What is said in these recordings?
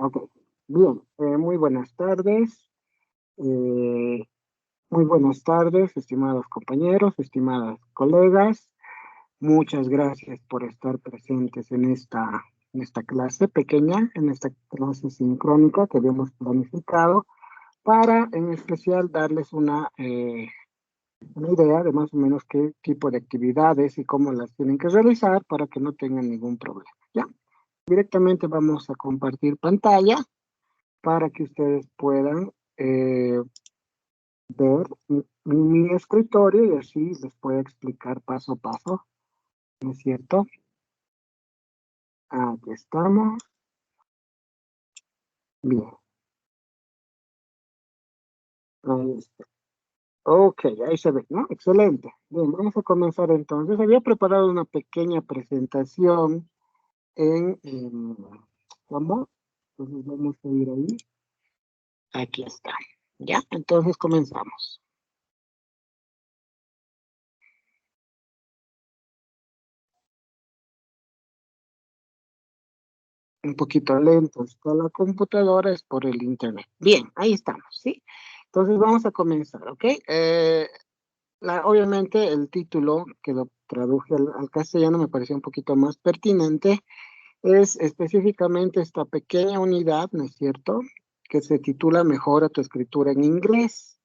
Ok, bien, muy buenas tardes. eh, Muy buenas tardes, estimados compañeros, estimadas colegas. Muchas gracias por estar presentes en esta clase pequeña, en esta clase sincrónica que habíamos planificado para, en especial, darles una idea de más o menos qué tipo de actividades y cómo las tienen que realizar para que no tengan ningún problema. ¿Ya? Directamente vamos a compartir pantalla para que ustedes puedan ver mi escritorio y así les puedo explicar paso a paso, ¿no es cierto? Aquí estamos. Bien, ahí está. Ok, ahí se ve, ¿no? Excelente. Bien, vamos a comenzar entonces. Había preparado una pequeña presentación en ¿cómo? Entonces vamos a ir ahí. Aquí está. ¿Ya? Entonces comenzamos. Un poquito lento está la computadora, es por el internet. Bien, ahí estamos, ¿sí? Entonces vamos a comenzar, ¿ok? Obviamente el título que lo traduje al castellano me pareció un poquito más pertinente, es específicamente esta pequeña unidad, ¿no es cierto?, que se titula Mejora tu escritura en inglés.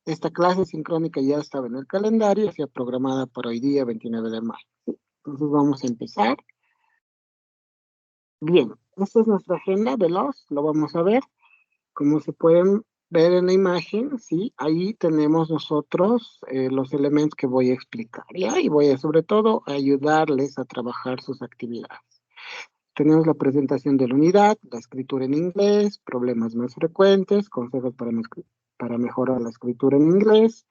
Esta clase sincrónica ya estaba en el calendario, ya programada para hoy día, 29 de mayo. Entonces vamos a empezar. Bien, esta es nuestra agenda veloz, lo vamos a ver. Como se pueden ver en la imagen, sí, ahí tenemos nosotros los elementos que voy a explicar, ¿ya? Y voy a, sobre todo, a ayudarles a trabajar sus actividades. Tenemos la presentación de la unidad, la escritura en inglés, problemas más frecuentes, consejos para mejorar la escritura en inglés,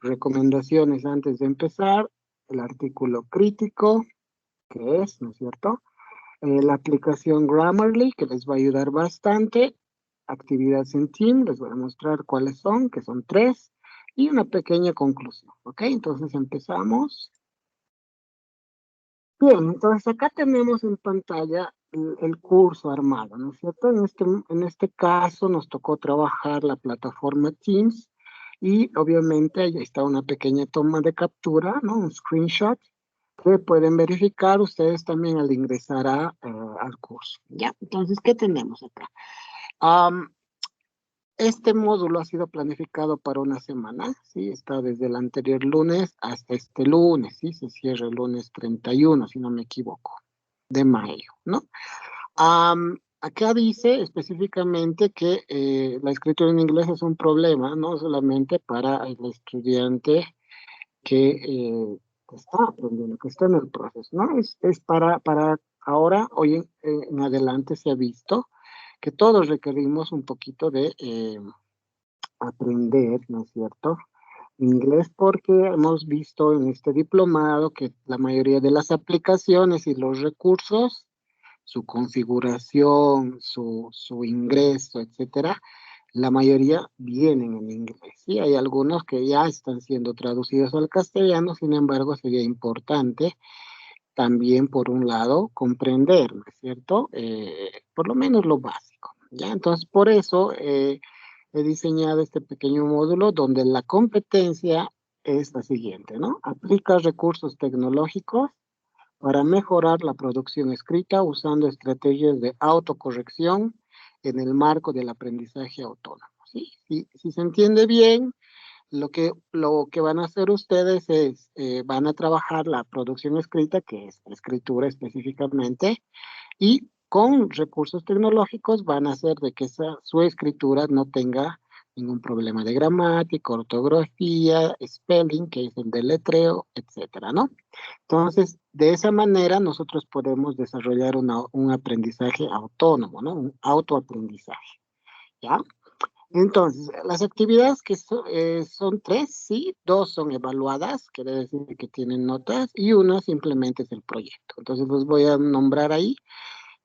recomendaciones antes de empezar, el artículo crítico, que es, ¿no es cierto? La aplicación Grammarly, que les va a ayudar bastante. Actividades en team, les voy a mostrar cuáles son, que son tres, y una pequeña conclusión, ¿ok? Entonces empezamos. Bien, entonces acá tenemos en pantalla el curso armado, ¿no es cierto? En este caso nos tocó trabajar la plataforma Teams y obviamente ahí está una pequeña toma de captura, ¿no? Un screenshot que pueden verificar ustedes también al ingresar al curso. Ya, entonces, ¿qué tenemos acá? Am, este módulo ha sido planificado para una semana, ¿sí? Está desde el anterior lunes hasta este lunes, ¿sí? Se cierra el lunes 31, si no me equivoco, de mayo, ¿no? Acá dice específicamente que la escritura en inglés es un problema, no solamente para el estudiante que está aprendiendo, que está en el proceso, ¿no? Es para ahora, hoy en adelante se ha visto que todos requerimos un poquito de aprender, ¿no es cierto? Inglés porque hemos visto en este diplomado que la mayoría de las aplicaciones y los recursos, su configuración, su ingreso, etcétera, la mayoría vienen en inglés. Sí, hay algunos que ya están siendo traducidos al castellano, sin embargo, sería importante también, por un lado, comprender, ¿no es cierto? Por lo menos lo básico, ¿ya? Entonces, por eso he diseñado este pequeño módulo donde la competencia es la siguiente, ¿no? Aplica recursos tecnológicos para mejorar la producción escrita usando estrategias de autocorrección en el marco del aprendizaje autónomo. ¿Sí? Si se entiende bien, lo que van a hacer ustedes es, van a trabajar la producción escrita, que es la escritura específicamente, y con recursos tecnológicos van a hacer de que su escritura no tenga ningún problema de gramática, ortografía, spelling, que es el deletreo, etcétera, ¿no? Entonces, de esa manera nosotros podemos desarrollar un aprendizaje autónomo, ¿no? Un autoaprendizaje, ¿ya? Entonces, las actividades son tres, sí, dos son evaluadas, quiere decir que tienen notas, y una simplemente es el proyecto. Entonces, los voy a nombrar ahí,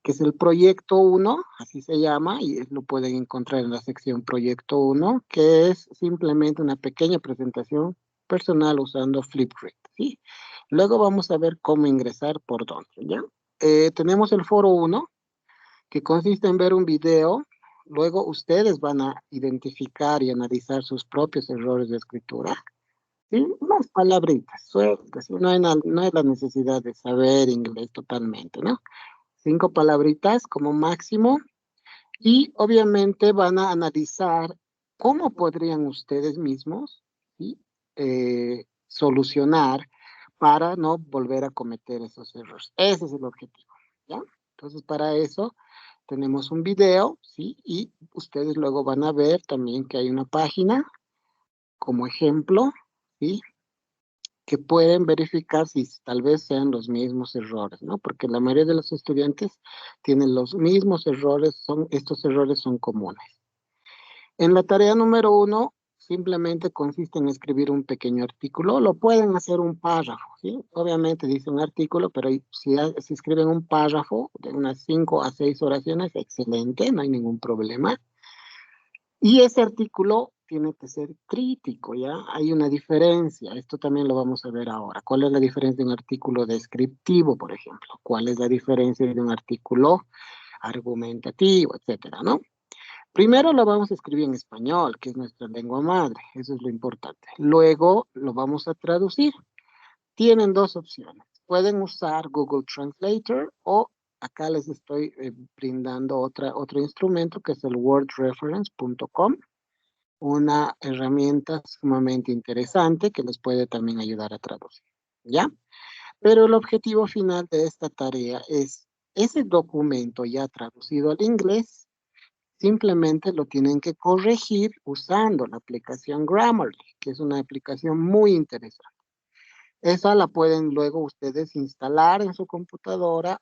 que es el proyecto uno, así se llama, y lo pueden encontrar en la sección proyecto uno, que es simplemente una pequeña presentación personal usando Flipgrid, ¿sí? Luego vamos a ver cómo ingresar por dónde, ¿ya? Tenemos el foro uno, que consiste en ver un video. Luego ustedes van a identificar y analizar sus propios errores de escritura. ¿Sí? Unas palabritas sueltas, ¿sí? No hay la necesidad de saber inglés totalmente, ¿no? 5 palabritas como máximo y obviamente van a analizar cómo podrían ustedes mismos, ¿sí? Solucionar para no volver a cometer esos errores. Ese es el objetivo, ¿ya? Entonces, para eso tenemos un video, ¿sí? Y ustedes luego van a ver también que hay una página como ejemplo, ¿sí? Que pueden verificar si tal vez sean los mismos errores, ¿no? Porque la mayoría de los estudiantes tienen los mismos errores, estos errores son comunes. En la tarea número 1, simplemente consiste en escribir un pequeño artículo, lo pueden hacer un párrafo, ¿sí? Obviamente dice un artículo, pero si escriben un párrafo de unas 5 a 6 oraciones, excelente, no hay ningún problema. Y ese artículo tiene que ser crítico, ¿ya? Hay una diferencia, esto también lo vamos a ver ahora. ¿Cuál es la diferencia de un artículo descriptivo, por ejemplo? ¿Cuál es la diferencia de un artículo argumentativo, etcétera, ¿no? Primero lo vamos a escribir en español, que es nuestra lengua madre, eso es lo importante. Luego lo vamos a traducir. Tienen dos opciones. Pueden usar Google Translator o acá les estoy brindando otro instrumento que es el wordreference.com, una herramienta sumamente interesante que les puede también ayudar a traducir, ¿ya? Pero el objetivo final de esta tarea es ese documento ya traducido al inglés, simplemente lo tienen que corregir usando la aplicación Grammarly, que es una aplicación muy interesante. Esa la pueden luego ustedes instalar en su computadora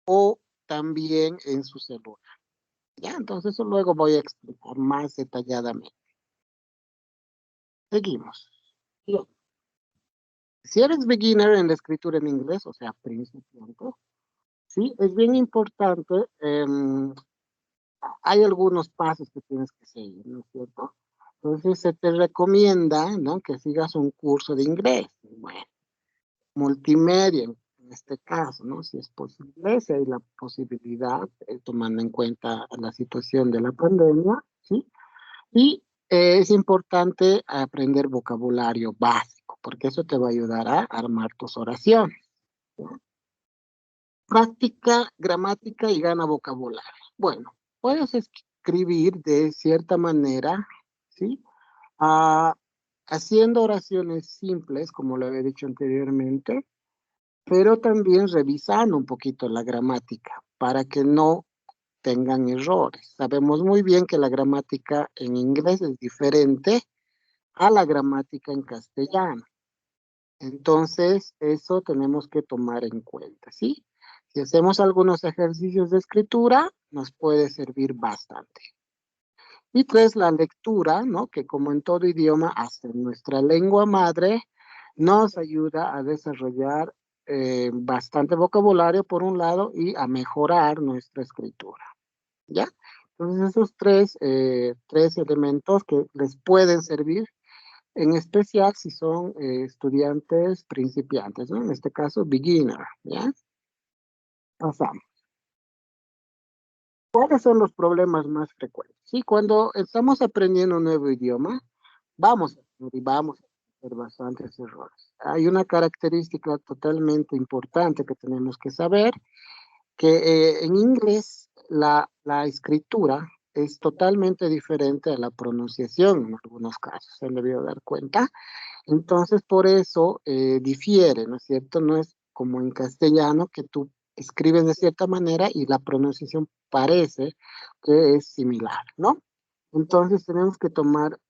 o también en su celular. ¿Ya? Entonces eso luego voy a explicar más detalladamente. Seguimos. Bien. Si eres beginner en la escritura en inglés, o sea, principiante, sí, es bien importante. Hay algunos pasos que tienes que seguir, ¿no es cierto? Entonces se te recomienda, ¿no? Que sigas un curso de inglés. Bueno, multimedia en este caso, ¿no? Si es posible, si hay la posibilidad, tomando en cuenta la situación de la pandemia, ¿sí? Y es importante aprender vocabulario básico, porque eso te va a ayudar a armar tus oraciones. ¿Ya? Práctica gramática y gana vocabulario. Bueno, puedes escribir de cierta manera, ¿sí? Ah, haciendo oraciones simples, como lo había dicho anteriormente, pero también revisando un poquito la gramática para que no tengan errores. Sabemos muy bien que la gramática en inglés es diferente a la gramática en castellano. Entonces, eso tenemos que tomar en cuenta, ¿sí? Si hacemos algunos ejercicios de escritura, nos puede servir bastante. Y tres, la lectura, ¿no? Que como en todo idioma, hasta en nuestra lengua madre, nos ayuda a desarrollar bastante vocabulario por un lado y a mejorar nuestra escritura, ¿ya? Entonces esos tres elementos que les pueden servir, en especial si son estudiantes principiantes, ¿no? En este caso, beginner, ¿ya? Pasamos. ¿Cuáles son los problemas más frecuentes? Sí, cuando estamos aprendiendo un nuevo idioma, vamos a hacer bastantes errores. Hay una característica totalmente importante que tenemos que saber, que en inglés la escritura es totalmente diferente a la pronunciación en algunos casos, se han debido dar cuenta. Entonces, por eso difiere, ¿no es cierto? No es como en castellano que tú escribes de cierta manera y la pronunciación parece que es similar, ¿no? Entonces tenemos que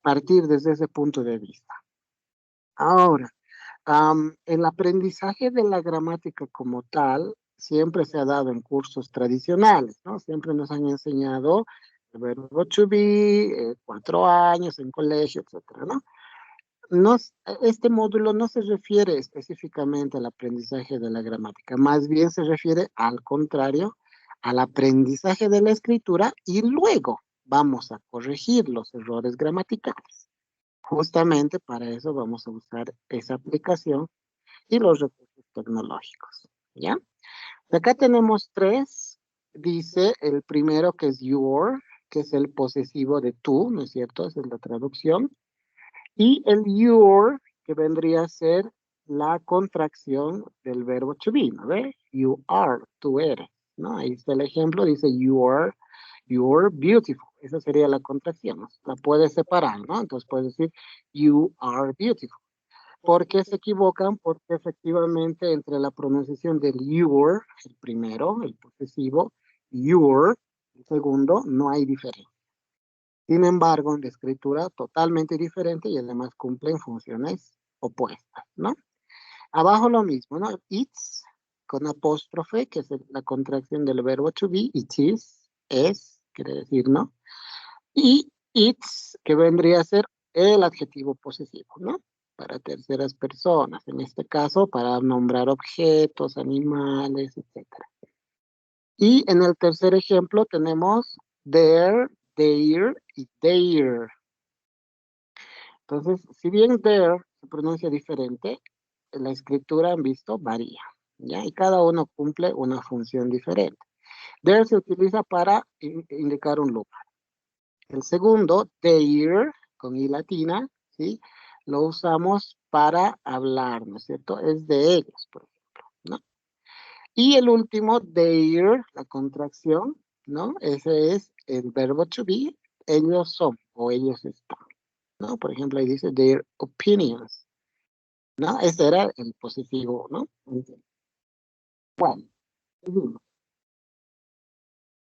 partir desde ese punto de vista. Ahora, el aprendizaje de la gramática como tal siempre se ha dado en cursos tradicionales, ¿no? Siempre nos han enseñado el verbo to be, 4 años en colegio, etcétera, ¿no? Este módulo no se refiere específicamente al aprendizaje de la gramática, más bien se refiere al contrario, al aprendizaje de la escritura y luego vamos a corregir los errores gramaticales. Justamente para eso vamos a usar esa aplicación y los recursos tecnológicos, ¿ya? Acá tenemos tres. dice el primero que es your, que es el posesivo de tú, ¿no es cierto? Esa es la traducción. Y el your, que vendría a ser la contracción del verbo to be, ¿no ve? You are, tú eres, ¿no? Ahí está el ejemplo, dice you're beautiful. Esa sería la contracción, ¿no? La puedes separar, ¿no? Entonces puedes decir you are beautiful. ¿Por qué se equivocan? Porque efectivamente entre la pronunciación del your, el primero, el posesivo, your, el segundo, no hay diferencia. Sin embargo, en la escritura totalmente diferente y además cumplen funciones opuestas, ¿no? Abajo lo mismo, ¿no? It's con apóstrofe, que es la contracción del verbo to be, it is, es, quiere decir, ¿no? Y it's, que vendría a ser el adjetivo posesivo, ¿no? Para terceras personas, en este caso para nombrar objetos, animales, etcétera. Y en el tercer ejemplo tenemos there, their y their. Entonces, si bien there se pronuncia diferente, la escritura han visto varía, ¿ya? Y cada uno cumple una función diferente. There se utiliza para indicar un lugar. El segundo, their, con i latina, ¿sí? Lo usamos para hablar, ¿no es cierto? Es de ellos, por ejemplo, ¿no? Y el último, their, la contracción, ¿no? Ese es el verbo to be, ellos son o ellos están, ¿no? Por ejemplo, ahí dice their opinions, ¿no? Ese era el posesivo, ¿no? Bueno, seguimos.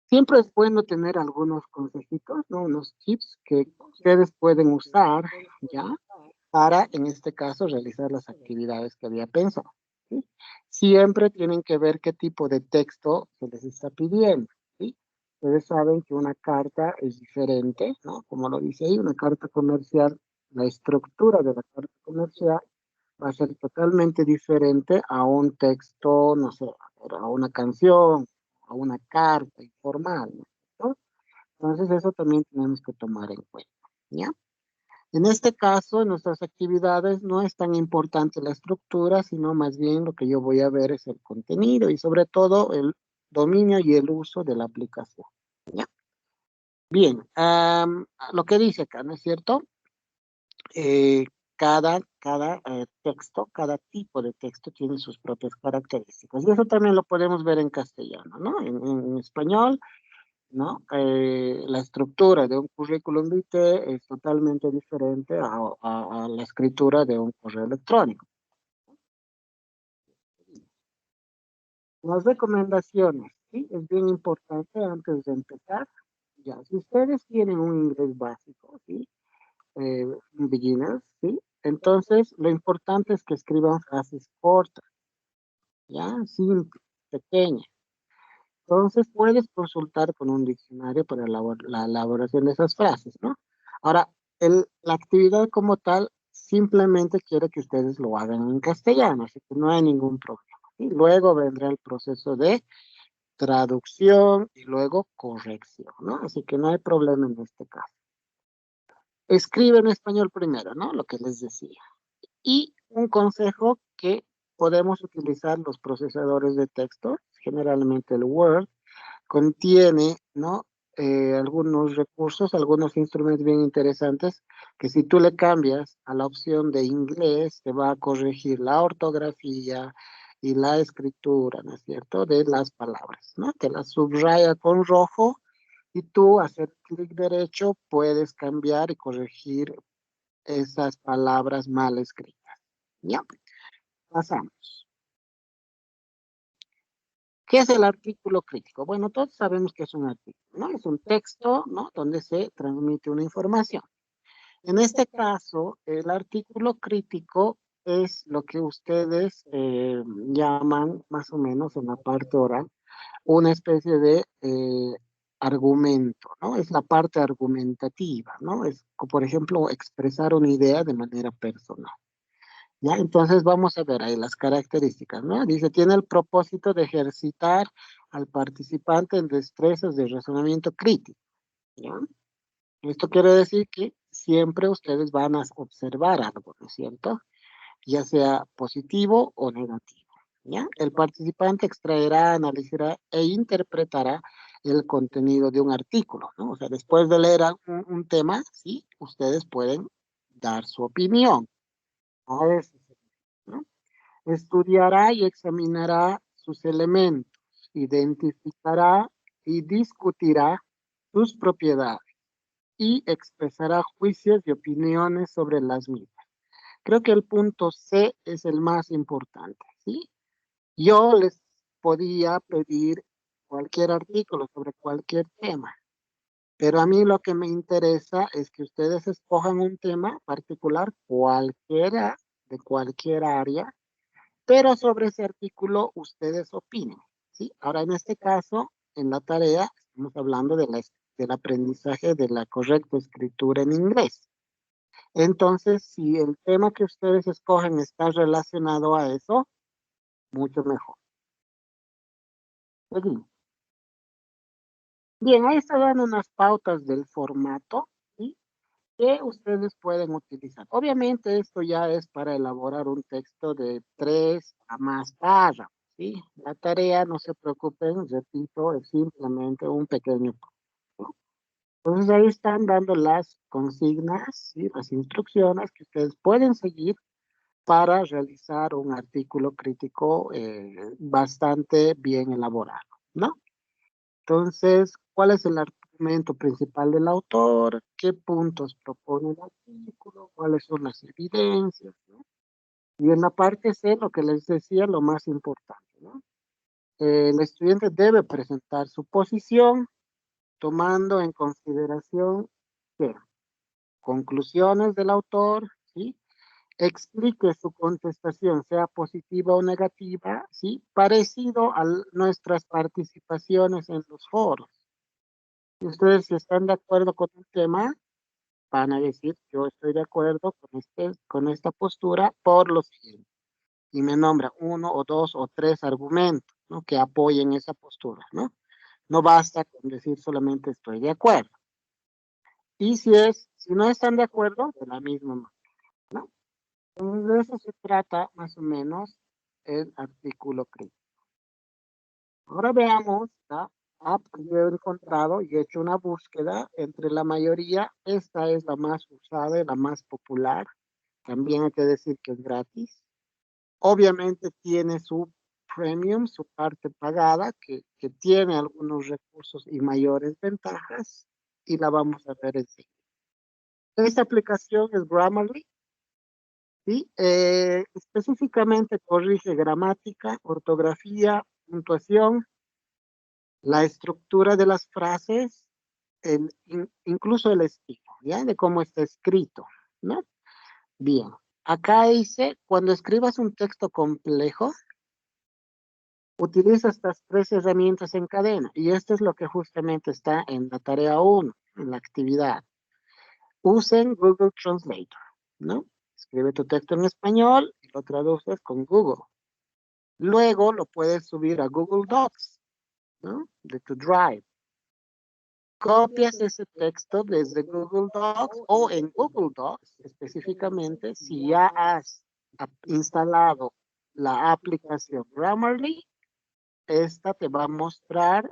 Siempre es bueno tener algunos consejitos, ¿no? Unos tips que ustedes pueden usar, ¿ya? Para, en este caso, realizar las actividades que había pensado, ¿sí? Siempre tienen que ver qué tipo de texto se les está pidiendo, ¿sí? Ustedes saben que una carta es diferente, ¿no? Como lo dice ahí, una carta comercial, la estructura de la carta comercial va a ser totalmente diferente a un texto, no sé, a una canción, a una carta informal, ¿no? Entonces eso también tenemos que tomar en cuenta, ¿ya? En este caso, en nuestras actividades no es tan importante la estructura, sino más bien lo que yo voy a ver es el contenido y sobre todo el dominio y el uso de la aplicación, ¿ya? Bien, lo que dice acá, ¿no es cierto? eh, cada texto, cada tipo de texto tiene sus propias características. Y eso también lo podemos ver en castellano, ¿no? En español, ¿no? La estructura de un currículum vitae es totalmente diferente a la escritura de un correo electrónico. Las recomendaciones, ¿sí? Es bien importante antes de empezar. Ya, si ustedes tienen un inglés básico, ¿sí? Beginners, ¿sí? Entonces, lo importante es que escriban frases cortas, ¿ya? Simples, pequeñas. Entonces, puedes consultar con un diccionario para la elaboración de esas frases, ¿no? Ahora, la actividad como tal simplemente quiere que ustedes lo hagan en castellano, así que no hay ningún problema. Y luego vendrá el proceso de traducción y luego corrección, ¿no? Así que no hay problema en este caso. Escribe en español primero, ¿no? Lo que les decía. Y un consejo que podemos utilizar los procesadores de texto, generalmente el Word, contiene, ¿no? Algunos recursos, algunos instrumentos bien interesantes, que si tú le cambias a la opción de inglés, te va a corregir la ortografía y la escritura, ¿no es cierto?, de las palabras, ¿no? Te las subraya con rojo y tú, hacer clic derecho, puedes cambiar y corregir esas palabras mal escritas. Ya, pasamos. ¿Qué es el artículo crítico? Bueno, todos sabemos que es un artículo, ¿no? Es un texto, ¿no? Donde se transmite una información. En este caso, el artículo crítico es lo que ustedes llaman, más o menos en la parte oral, una especie de argumento, ¿no? Es la parte argumentativa, ¿no? Es, por ejemplo, expresar una idea de manera personal. ¿Ya? Entonces vamos a ver ahí las características, ¿no? Dice, tiene el propósito de ejercitar al participante en destrezas de razonamiento crítico, ¿ya? Esto quiere decir que siempre ustedes van a observar algo, ¿no es cierto? Ya sea positivo o negativo, ¿ya? El participante extraerá, analizará e interpretará el contenido de un artículo, ¿no? O sea, después de leer un tema, sí, ustedes pueden dar su opinión. A veces, ¿no? Estudiará y examinará sus elementos, identificará y discutirá sus propiedades y expresará juicios y opiniones sobre las mismas. Creo que el punto C es el más importante, ¿sí? Yo les podía pedir cualquier artículo sobre cualquier tema, pero a mí lo que me interesa es que ustedes escojan un tema particular, cualquiera, de cualquier área, pero sobre ese artículo ustedes opinen, ¿sí? Ahora, en este caso, en la tarea, estamos hablando del aprendizaje de la correcta escritura en inglés. Entonces, si el tema que ustedes escogen está relacionado a eso, mucho mejor. Seguimos. Bien, ahí se dan unas pautas del formato, ¿sí? Que ustedes pueden utilizar. Obviamente esto ya es para elaborar un texto de 3 a más párrafos, ¿sí? La tarea, no se preocupen, repito, es simplemente un pequeño paso. Entonces ahí están dando las consignas, ¿sí? Las instrucciones que ustedes pueden seguir para realizar un artículo crítico bastante bien elaborado, ¿no? Entonces, ¿cuál es el argumento principal del autor? ¿Qué puntos propone el artículo? ¿Cuáles son las evidencias? ¿No? Y en la parte C, lo que les decía, lo más importante, ¿no? El estudiante debe presentar su posición tomando en consideración que conclusiones del autor, ¿sí? Explique su contestación, sea positiva o negativa, ¿sí? Parecido a nuestras participaciones en los foros. Si ustedes están de acuerdo con un tema, van a decir, yo estoy de acuerdo con esta postura por lo siguiente. Y me nombra 1 o 2 o 3 argumentos, ¿no? Que apoyen esa postura, ¿no? No basta con decir solamente estoy de acuerdo. Y si no están de acuerdo, de la misma manera, ¿no? Entonces, de eso se trata más o menos el artículo crítico. Ahora veamos la app que yo he encontrado y he hecho una búsqueda entre la mayoría. Esta es la más usada y la más popular. También hay que decir que es gratis. Obviamente tiene su premium, su parte pagada, que tiene algunos recursos y mayores ventajas, y la vamos a ver enseguida. Esta aplicación es Grammarly, ¿sí? Específicamente corrige gramática, ortografía, puntuación, la estructura de las frases, incluso el estilo, ¿ya? De cómo está escrito, ¿no? Bien, acá dice, cuando escribas un texto complejo, utiliza estas 3 herramientas en cadena, y esto es lo que justamente está en la tarea 1, en la actividad. Usen Google Translator, ¿no? Escribe tu texto en español y lo traduces con Google. Luego lo puedes subir a Google Docs, ¿no? De tu Drive. Copias ese texto desde Google Docs o en Google Docs específicamente, si ya has instalado la aplicación Grammarly, esta te va a mostrar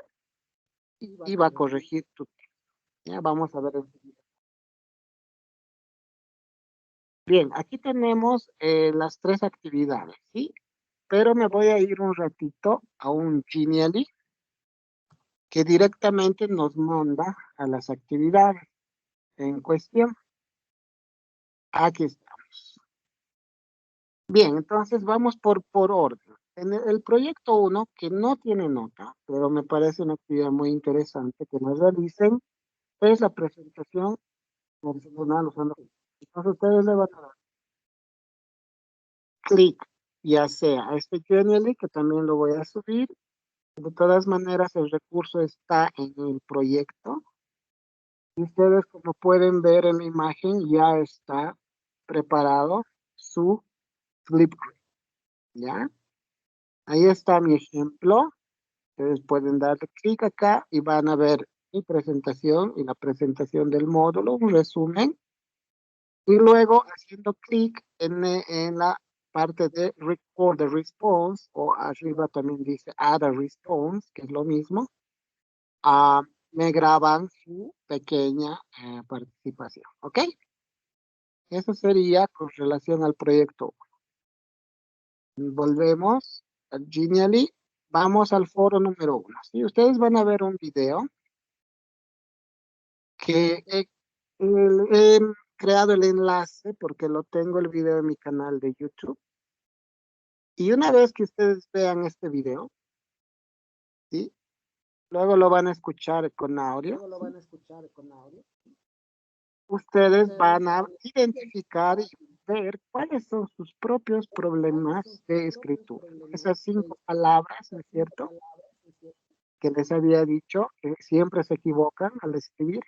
y va a corregir tu texto. Ya vamos a ver enseguida. Bien, aquí tenemos las 3 actividades, ¿sí? Pero me voy a ir un ratito a un Genially que directamente nos manda a las actividades en cuestión. Aquí estamos. Bien, entonces vamos por orden. En el proyecto 1, que no tiene nota, pero me parece una actividad muy interesante que nos realicen, es la presentación personal usando. Entonces ustedes le van a dar clic, ya sea a este Genially, que también lo voy a subir. De todas maneras, el recurso está en el proyecto. Y ustedes, como pueden ver en la imagen, ya está preparado su Flipgrid, ¿ya? Ahí está mi ejemplo. Ustedes pueden darle clic acá y van a ver mi presentación y la presentación del módulo, un resumen. Y luego haciendo clic en la parte de record the response, o arriba también dice add a response, que es lo mismo, me graban su pequeña participación, ¿ok? Eso sería con relación al proyecto. Volvemos a Genially. Vamos al foro número 1. ¿Sí? Ustedes van a ver un video que he creado el enlace porque lo tengo el video en mi canal de YouTube. Y una vez que ustedes vean este video, ¿sí? Luego lo van a escuchar con audio. Ustedes van a identificar y ver cuáles son sus propios problemas de escritura. Esas 5 palabras, ¿no es cierto?, que les había dicho que siempre se equivocan al escribir.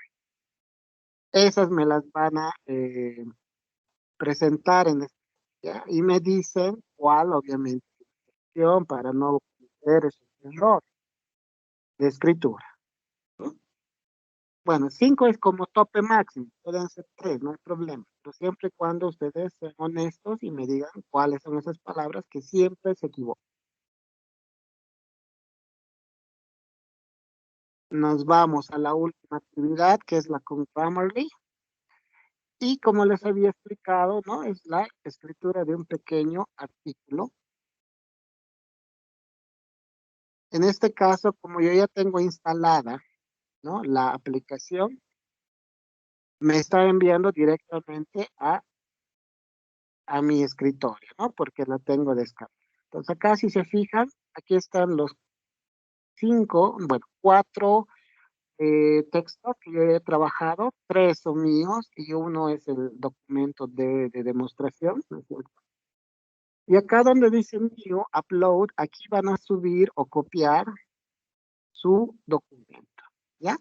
Esas me las van a presentar en este, ¿ya? Y me dicen cuál, obviamente, para no cometer ese error de escritura. Bueno, 5 es como tope máximo, pueden ser 3, no hay problema, pero siempre y cuando ustedes sean honestos y me digan cuáles son esas palabras que siempre se equivocan. Nos vamos a la última actividad, que es la con Grammarly. Y como les había explicado, ¿no? Es la escritura de un pequeño artículo. En este caso, como yo ya tengo instalada, ¿no?, la aplicación, me está enviando directamente a mi escritorio, ¿no? Porque la tengo descargada. Entonces acá, si se fijan, aquí están los 4 textos que yo he trabajado. 3 son míos y uno es el documento de demostración, ¿no es cierto? Y acá donde dice mío, upload, aquí van a subir o copiar su documento, ¿ya?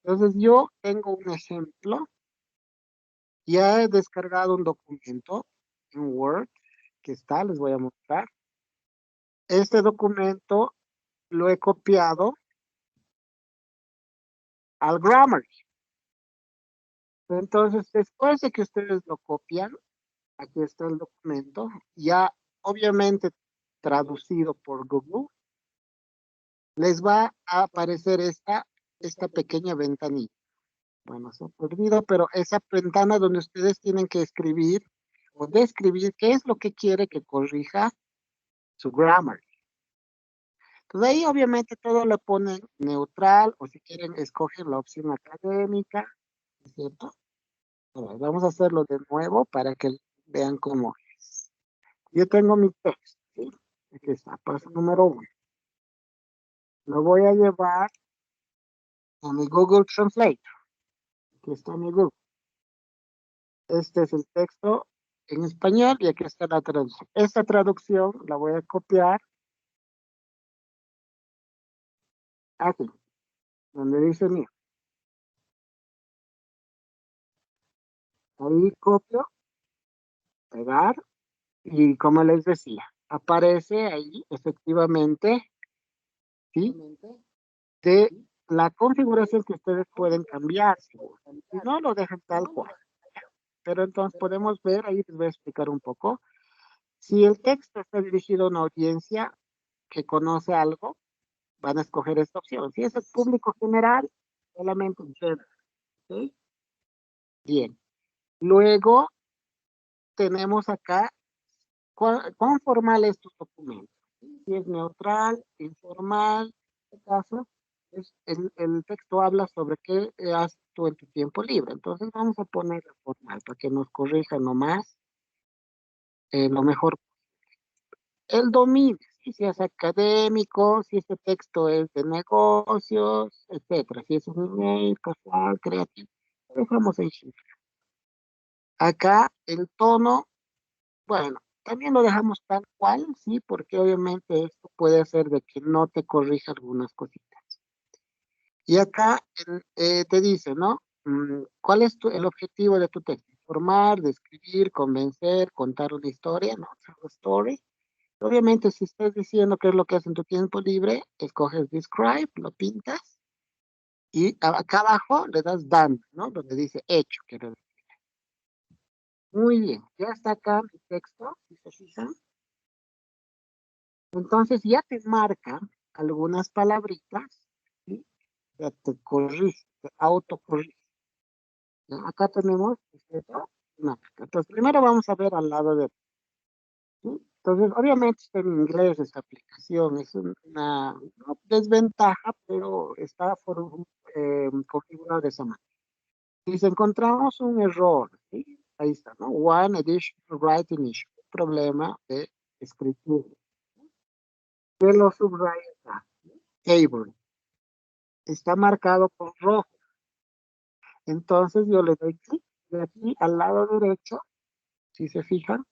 Entonces yo tengo un ejemplo, ya he descargado un documento en Word, que está, les voy a mostrar. Este documento lo he copiado al Grammarly. Entonces, después de que ustedes lo copian, aquí está el documento, ya obviamente traducido por Google, les va a aparecer esta pequeña ventanita. Bueno, se ha perdido, pero esa ventana donde ustedes tienen que escribir o describir qué es lo que quiere que corrija su grammar. Entonces ahí obviamente todo lo ponen neutral, o si quieren escogen la opción académica, ¿es cierto? Bueno, vamos a hacerlo de nuevo para que vean cómo es. Yo tengo mi texto, ¿sí? Aquí está, paso número 1. Lo voy a llevar a mi Google Translate. Aquí está mi Google. Este es el texto en español y aquí está la traducción. Esta traducción la voy a copiar aquí, donde dice mío. Ahí copio, pegar, y como les decía, aparece ahí efectivamente, ¿sí?, de la configuración que ustedes pueden cambiar. Si no, lo dejan tal cual. Pero entonces podemos ver, ahí les voy a explicar un poco. Si el texto está dirigido a una audiencia que conoce algo, van a escoger esta opción. Si es el público general, solamente general. ¿Ok? Bien. Luego tenemos acá cuán formal es tu documento. Si es neutral, informal, en este caso, el texto habla sobre qué haces tú en tu tiempo libre. Entonces vamos a poner formal para que nos corrija nomás lo mejor. El dominio, si es académico, si este texto es de negocios, etcétera. Si es un email, casual, creativo. Lo dejamos en cifra. Acá el tono, bueno, también lo dejamos tal cual, sí, porque obviamente esto puede hacer de que no te corrija algunas cositas. Y acá te dice, ¿no? ¿Cuál es el objetivo de tu texto? Informar, describir, convencer, contar una historia, ¿no? Tell a story. Obviamente, si estás diciendo qué es lo que haces en tu tiempo libre, escoges describe, lo pintas, y acá abajo le das done, ¿no? Donde dice hecho. Muy bien, ya está acá mi texto, si se fijan. Entonces ya te marca algunas palabritas, ¿sí? Ya te corrige, te autocorrige. ¿Ya? Acá tenemos, ¿cierto? Marca. Entonces, primero vamos a ver al lado de, ¿sí? Entonces, obviamente está en inglés esta aplicación, es una no desventaja, pero está configurada de esa manera. Y si encontramos un error, ¿sí? Ahí está, ¿no? One additional writing issue, un problema de escritura. ¿Qué lo subraya acá? Table. Está marcado con rojo. Entonces yo le doy clic de aquí al lado derecho, si se fijan,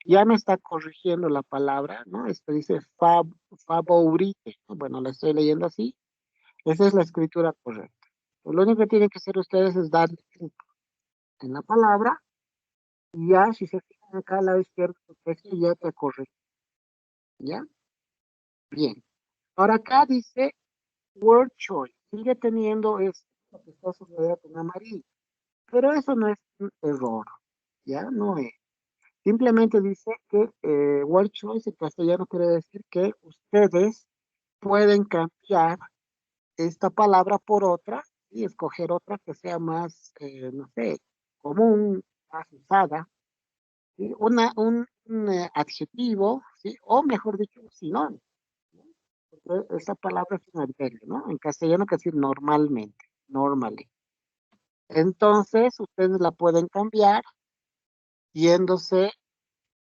ya me está corrigiendo la palabra, ¿no? Esto dice favorite, ¿no? Bueno, la estoy leyendo así. Esa es la escritura correcta. Lo único que tienen que hacer ustedes es darle clic en la palabra y ya, si se fijan acá al lado izquierdo del texto, ya te corrige. ¿Ya? Bien. Ahora acá dice word choice. Sigue teniendo esto, lo que está subrayado en amarillo. Pero eso no es un error. ¿Ya? No es. Simplemente dice que word choice en castellano quiere decir que ustedes pueden cambiar esta palabra por otra y escoger otra que sea más, no sé, común, más usada, ¿sí? Un adjetivo, ¿sí? O mejor dicho, un sinónimo, ¿no? Porque esa palabra es un adverbio, ¿no? En castellano quiere decir normalmente, normally. Entonces, ustedes la pueden cambiar yéndose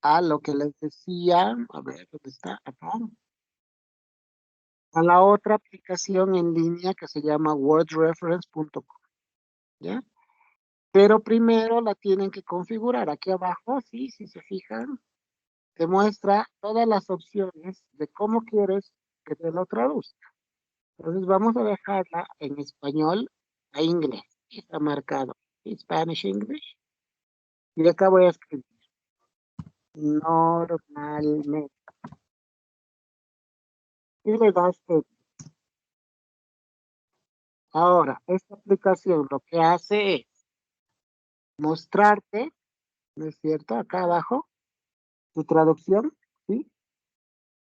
a lo que les decía, a ver, ¿dónde está? Acá. A la otra aplicación en línea que se llama wordreference.com, ¿ya? Pero primero la tienen que configurar. Aquí abajo, sí, si se fijan, te muestra todas las opciones de cómo quieres que te lo traduzca. Entonces vamos a dejarla en español a inglés. Está marcado Spanish English. Y acá voy a escribir normalmente. Y le das este. Ahora, esta aplicación lo que hace es mostrarte, ¿no es cierto? Acá abajo, tu traducción, ¿sí?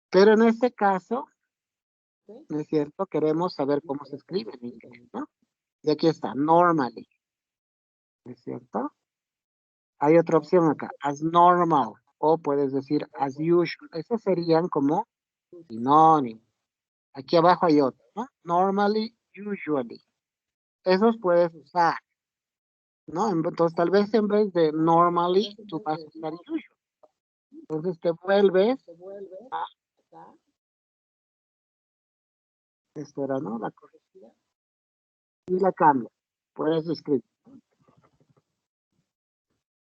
Pero en este caso, ¿no es cierto? Queremos saber cómo se escribe en inglés, ¿no? Y aquí está, normally, ¿no es cierto? Hay otra opción acá, as normal, o puedes decir as usual. Esos serían como sinónimos. Aquí abajo hay otro, ¿no? Normally, usually. Esos puedes usar, ¿no? Entonces, tal vez en vez de normally, tú vas a usar usual. Entonces, te vuelves a, espera, ¿no? La corrección y la cambia. Puedes escribir.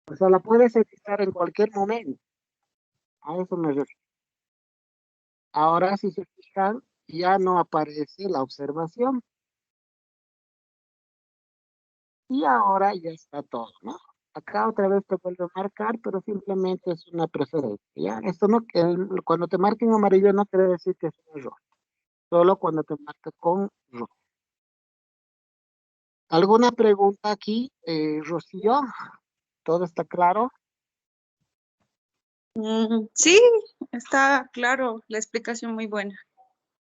O sea, la puedes editar en cualquier momento. A eso me refiero. Ahora, si se fijan, ya no aparece la observación. Y ahora ya está todo, ¿no? Acá otra vez te vuelve a marcar, pero simplemente es una preferencia, ¿ya? Esto no, cuando te marca en amarillo no quiere decir que es un error, solo cuando te marca con rojo. ¿Alguna pregunta aquí, Rocío? ¿Todo está claro? Sí, está claro, la explicación muy buena.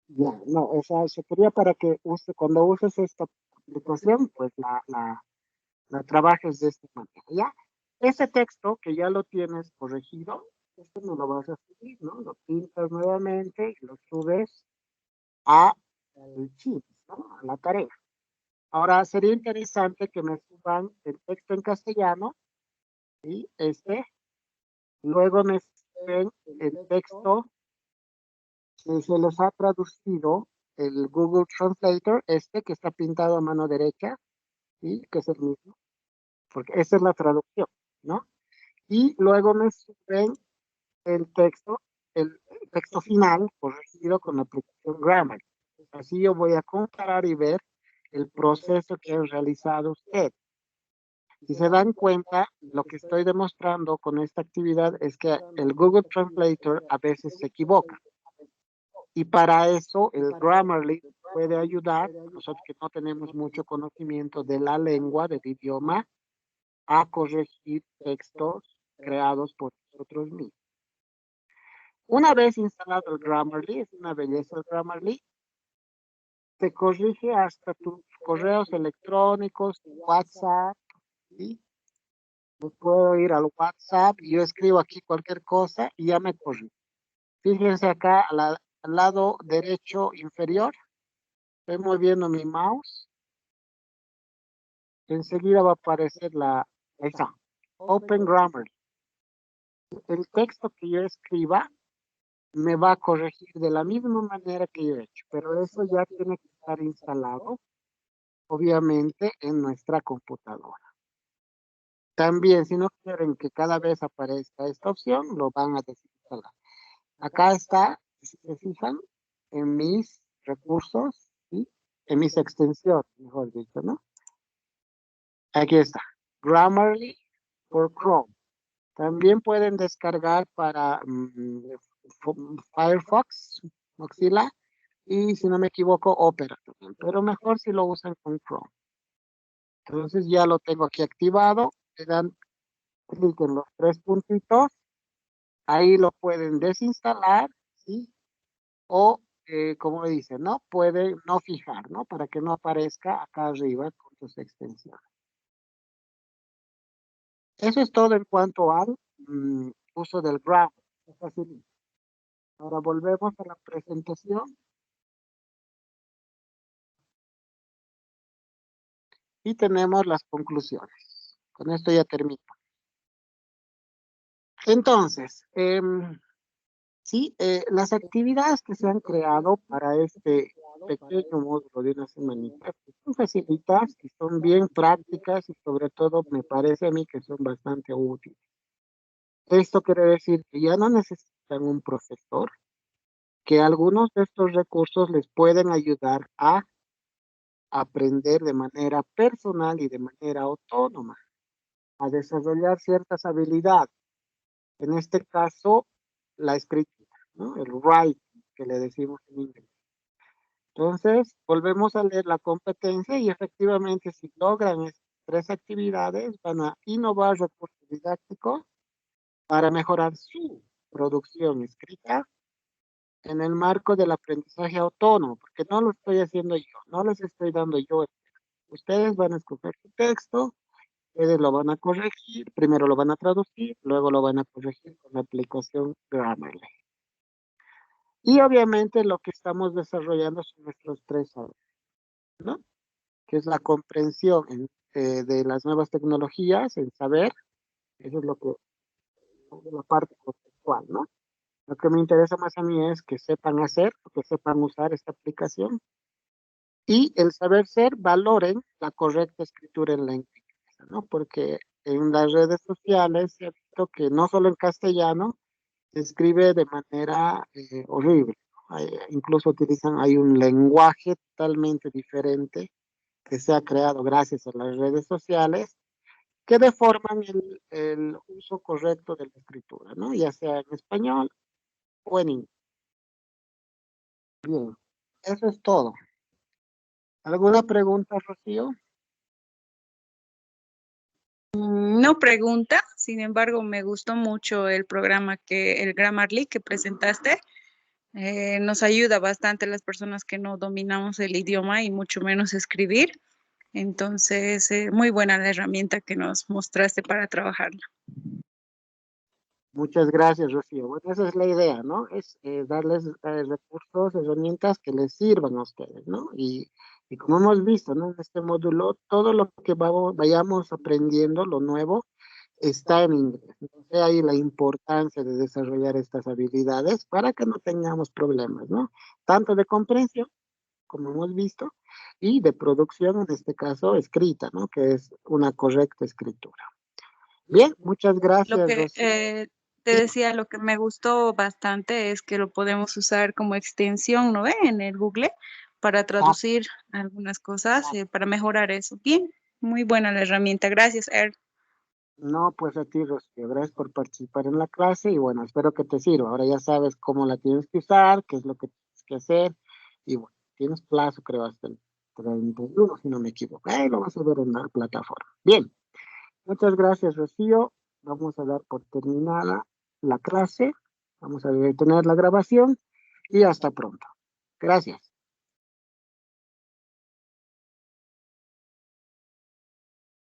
Ya, no, o sea, se quería para que cuando uses esta aplicación, pues la trabajes de esta manera, ¿ya? Ese texto que ya lo tienes corregido, este no lo vas a subir, ¿no? Lo pintas nuevamente y lo subes a el chip, ¿no? A la tarea. Ahora, sería interesante que me suban el texto en castellano, ¿sí? Luego me suben el texto que se les ha traducido el Google Translator, que está pintado a mano derecha, ¿sí? Que es el mismo, porque esa es la traducción, ¿no? Y luego me suben el texto, el texto final corregido con la aplicación Grammarly. Así yo voy a comparar y ver el proceso que ha realizado usted. Si se dan cuenta, lo que estoy demostrando con esta actividad es que el Google Translator a veces se equivoca. Y para eso el Grammarly puede ayudar, nosotros que no tenemos mucho conocimiento de la lengua, del idioma, a corregir textos creados por nosotros mismos. Una vez instalado el Grammarly, es una belleza el Grammarly, te corrige hasta tus correos electrónicos, tu WhatsApp, ¿sí? Yo puedo ir al WhatsApp y yo escribo aquí cualquier cosa y ya me corrige. Fíjense acá al lado derecho inferior, estoy moviendo mi mouse, enseguida va a aparecer ahí está, Open Grammar. El texto que yo escriba me va a corregir de la misma manera que yo he hecho, pero eso ya tiene que estar instalado, obviamente, en nuestra computadora. También, si no quieren que cada vez aparezca esta opción, lo van a desinstalar. Acá está, si se fijan, en mis recursos, ¿sí? En mis extensiones, mejor dicho, ¿no? Aquí está, Grammarly for Chrome. También pueden descargar para Firefox, Mozilla, y si no me equivoco, Opera también, pero mejor si lo usan con Chrome. Entonces ya lo tengo aquí activado, le dan clic en los tres puntitos, ahí lo pueden desinstalar, ¿sí? O, como dicen, ¿no? Pueden no fijar, ¿no? Para que no aparezca acá arriba con sus extensiones. Eso es todo en cuanto al uso del graph. Es facilito. Ahora volvemos a la presentación y tenemos las conclusiones. Con esto ya termino. Entonces, sí, las actividades que se han creado para este pequeño módulo de una semanita son facilitas y son bien prácticas y sobre todo me parece a mí que son bastante útiles. Esto quiere decir que ya no necesitan un profesor, que algunos de estos recursos les pueden ayudar a aprender de manera personal y de manera autónoma, a desarrollar ciertas habilidades. En este caso, la escritura, ¿no? El writing, que le decimos en inglés. Entonces, volvemos a leer la competencia y efectivamente si logran estas tres actividades, van a innovar recursos didácticos para mejorar su producción escrita en el marco del aprendizaje autónomo, porque no lo estoy haciendo yo, no les estoy dando yo. Ustedes van a escoger su texto, ustedes lo van a corregir, primero lo van a traducir, luego lo van a corregir con la aplicación Grammarly. Y obviamente lo que estamos desarrollando son nuestros tres saberes, ¿no? Que es la comprensión de las nuevas tecnologías, el saber, eso es lo que, la parte conceptual, ¿no? Lo que me interesa más a mí es que sepan hacer, que sepan usar esta aplicación y el saber ser, valoren la correcta escritura en lengua inglesa, ¿no? Porque en las redes sociales se ha visto que no solo en castellano se escribe de manera horrible, ¿no? Incluso hay un lenguaje totalmente diferente que se ha creado gracias a las redes sociales que deforman el uso correcto de la escritura, ¿no? Ya sea en español o en inglés. Bien, eso es todo. ¿Alguna pregunta, Rocío? No pregunta, sin embargo, me gustó mucho el programa el Grammarly que presentaste. Nos ayuda bastante a las personas que no dominamos el idioma y mucho menos escribir. Entonces, muy buena la herramienta que nos mostraste para trabajarla. Muchas gracias, Rocío. Bueno, esa es la idea, ¿no? Es darles recursos, herramientas que les sirvan a ustedes, ¿no? Y como hemos visto, ¿no? En este módulo, todo lo que vayamos aprendiendo, lo nuevo, está en inglés. Entonces, ahí la importancia de desarrollar estas habilidades para que no tengamos problemas, ¿no? Tanto de comprensión, como hemos visto, y de producción, en este caso, escrita, ¿no? Que es una correcta escritura. Bien, muchas Lo gracias, que Rocío. te decía, lo que me gustó bastante es que lo podemos usar como extensión, ¿no ve? En el Google para Ah, traducir algunas cosas, para mejorar eso. Bien, muy buena la herramienta. Gracias, Er. no, pues a ti, Rocío, gracias por participar en la clase y bueno, espero que te sirva. Ahora ya sabes cómo la tienes que usar, qué es lo que tienes que hacer y bueno, tienes plazo, creo, hasta el 31, si no me equivoco. Ahí lo vas a ver en la plataforma. Bien, muchas gracias, Rocío. Vamos a dar por terminada la clase. Vamos a detener la grabación y hasta pronto. Gracias.